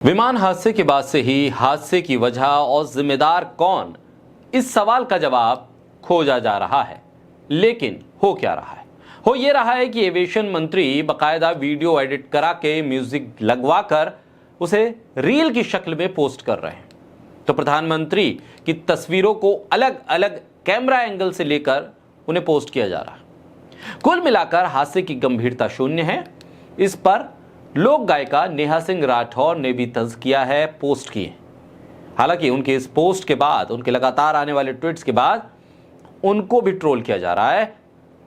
विमान हादसे के बाद से ही हादसे की वजह और जिम्मेदार कौन, इस सवाल का जवाब खोजा जा रहा है। लेकिन हो क्या रहा है? हो ये रहा है कि एविएशन मंत्री बकायदा वीडियो एडिट करा के म्यूजिक लगवाकर उसे रील की शक्ल में पोस्ट कर रहे हैं। तो प्रधानमंत्री की तस्वीरों को अलग अलग कैमरा एंगल से लेकर उन्हें पोस्ट किया जा रहा है। कुल मिलाकर हादसे की गंभीरता शून्य है। इस पर लोक गायिका नेहा सिंह राठौर ने भी तंज किया है, पोस्ट किए। हालांकि उनके इस पोस्ट के बाद, उनके लगातार आने वाले ट्वीट्स के बाद उनको भी ट्रोल किया जा रहा है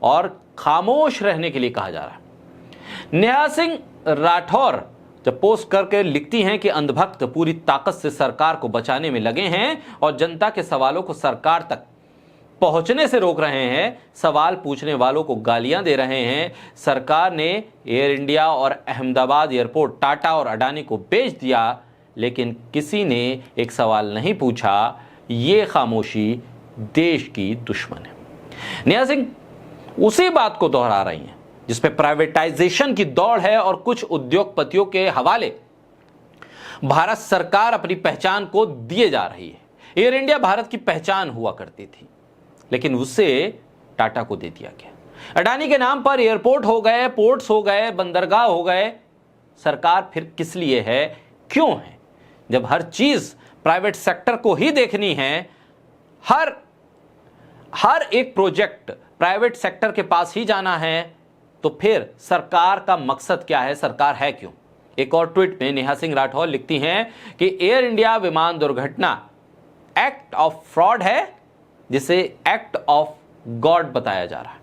और खामोश रहने के लिए कहा जा रहा है। नेहा सिंह राठौर जब पोस्ट करके लिखती हैं कि अंधभक्त पूरी ताकत से सरकार को बचाने में लगे हैं और जनता के सवालों को सरकार तक पहुंचने से रोक रहे हैं, सवाल पूछने वालों को गालियां दे रहे हैं। सरकार ने एयर इंडिया और अहमदाबाद एयरपोर्ट टाटा और अडानी को बेच दिया, लेकिन किसी ने एक सवाल नहीं पूछा। ये खामोशी देश की दुश्मन है। नेहा सिंह उसी बात को दोहरा रही हैं जिसपे प्राइवेटाइजेशन की दौड़ है और कुछ उद्योगपतियों के हवाले भारत सरकार अपनी पहचान को दिए जा रही है। एयर इंडिया भारत की पहचान हुआ करती थी, लेकिन उससे टाटा को दे दिया गया। अडानी के नाम पर एयरपोर्ट हो गए, पोर्ट्स हो गए, बंदरगाह हो गए। सरकार फिर किस लिए है, क्यों है? जब हर चीज प्राइवेट सेक्टर को ही देखनी है, हर एक प्रोजेक्ट प्राइवेट सेक्टर के पास ही जाना है, तो फिर सरकार का मकसद क्या है? सरकार है क्यों? एक और ट्वीट में नेहा सिंह राठौर लिखती हैं कि एयर इंडिया विमान दुर्घटना एक्ट ऑफ फ्रॉड है, जिसे एक्ट ऑफ गॉड बताया जा रहा है।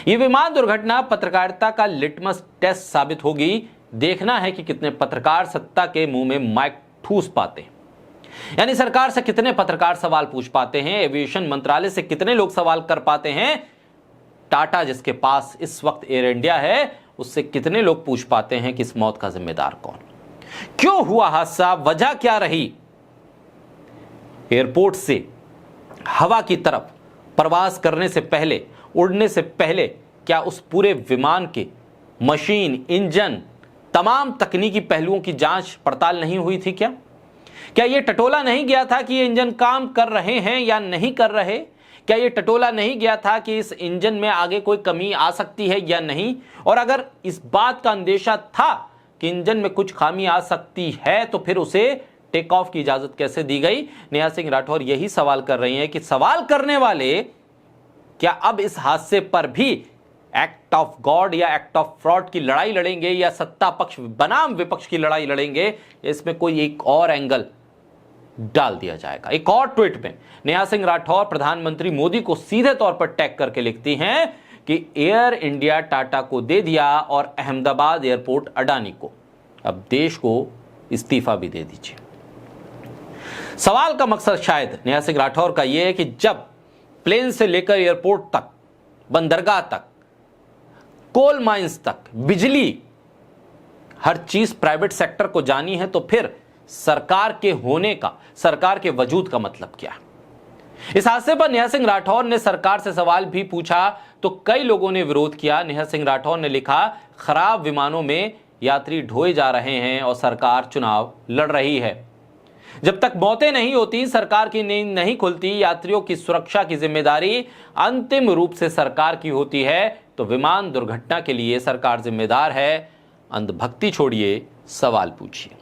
यह विमान दुर्घटना पत्रकारिता का लिटमस टेस्ट साबित होगी। देखना है कि कितने पत्रकार सत्ता के मुंह में माइक ठूस पाते हैं, यानी सरकार से कितने पत्रकार सवाल पूछ पाते हैं, एविएशन मंत्रालय से कितने लोग सवाल कर पाते हैं, टाटा जिसके पास इस वक्त एयर इंडिया है उससे कितने लोग पूछ पाते हैं कि इस मौत का जिम्मेदार कौन, क्यों हुआ हादसा, वजह क्या रही। एयरपोर्ट से हवा की तरफ प्रवास करने से पहले, उड़ने से पहले, क्या उस पूरे विमान के मशीन, इंजन, तमाम तकनीकी पहलुओं की जांच पड़ताल नहीं हुई थी? क्या यह टटोला नहीं गया था कि ये इंजन काम कर रहे हैं या नहीं कर रहे? क्या यह टटोला नहीं गया था कि इस इंजन में आगे कोई कमी आ सकती है या नहीं? और अगर इस बात का अंदेशा था कि इंजन में कुछ खामी आ सकती है, तो फिर उसे टेक ऑफ की इजाजत कैसे दी गई? नेहा सिंह राठौर यही सवाल कर रही हैं कि सवाल करने वाले क्या अब इस हादसे पर भी एक्ट ऑफ गॉड या एक्ट ऑफ फ्रॉड की लड़ाई लड़ेंगे, या सत्ता पक्ष बनाम विपक्ष की लड़ाई लड़ेंगे? इसमें कोई एक और एंगल डाल दिया जाएगा। एक और ट्वीट में नेहा सिंह राठौर प्रधानमंत्री मोदी को सीधे तौर पर टैग करके लिखती हैं कि एयर इंडिया टाटा को दे दिया और अहमदाबाद एयरपोर्ट अडानी को, अब देश को इस्तीफा भी दे दीजिए। सवाल का मकसद शायद नेहा सिंह राठौर का यह है कि जब प्लेन से लेकर एयरपोर्ट तक, बंदरगाह तक, कोल माइंस तक, बिजली, हर चीज प्राइवेट सेक्टर को जानी है, तो फिर सरकार के होने का, सरकार के वजूद का मतलब क्या है? इस हादसे पर नेहा सिंह राठौर ने सरकार से सवाल भी पूछा तो कई लोगों ने विरोध किया। नेहा सिंह राठौर ने लिखा, खराब विमानों में यात्री ढोए जा रहे हैं और सरकार चुनाव लड़ रही है। जब तक मौतें नहीं होती, सरकार की नींद नहीं खुलती, यात्रियों की सुरक्षा की जिम्मेदारी अंतिम रूप से सरकार की होती है, तो विमान दुर्घटना के लिए सरकार जिम्मेदार है। अंधभक्ति छोड़िए, सवाल पूछिए।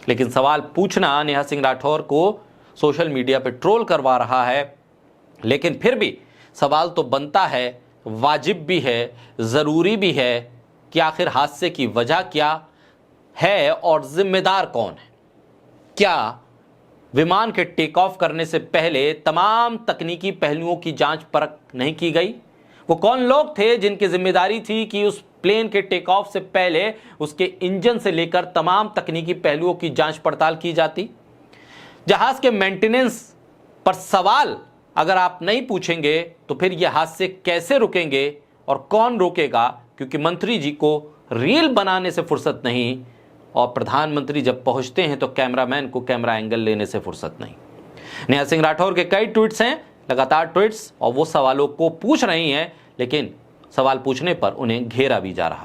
लेकिन सवाल पूछना नेहा सिंह राठौर को सोशल मीडिया पर ट्रोल करवा रहा है, लेकिन फिर भी सवाल तो बनता है, वाजिब भी है, जरूरी भी है कि आखिर हादसे की वजह क्या है और जिम्मेदार कौन है। क्या विमान के टेक ऑफ करने से पहले तमाम तकनीकी पहलुओं की जांच परख नहीं की गई? वो कौन लोग थे जिनकी जिम्मेदारी थी कि उस प्लेन के टेक ऑफ से पहले उसके इंजन से लेकर तमाम तकनीकी पहलुओं की जांच पड़ताल की जाती? जहाज के मेंटेनेंस पर सवाल अगर आप नहीं पूछेंगे तो फिर यह हादसे कैसे रुकेंगे और कौन रोकेगा? क्योंकि मंत्री जी को रील बनाने से फुर्सत नहीं, और प्रधानमंत्री जब पहुंचते हैं तो कैमरामैन को कैमरा एंगल लेने से फुर्सत नहीं। नेहा सिंह राठौर के कई ट्वीट्स हैं, लगातार ट्वीट्स, और वो सवालों को पूछ रही हैं, लेकिन सवाल पूछने पर उन्हें घेरा भी जा रहा।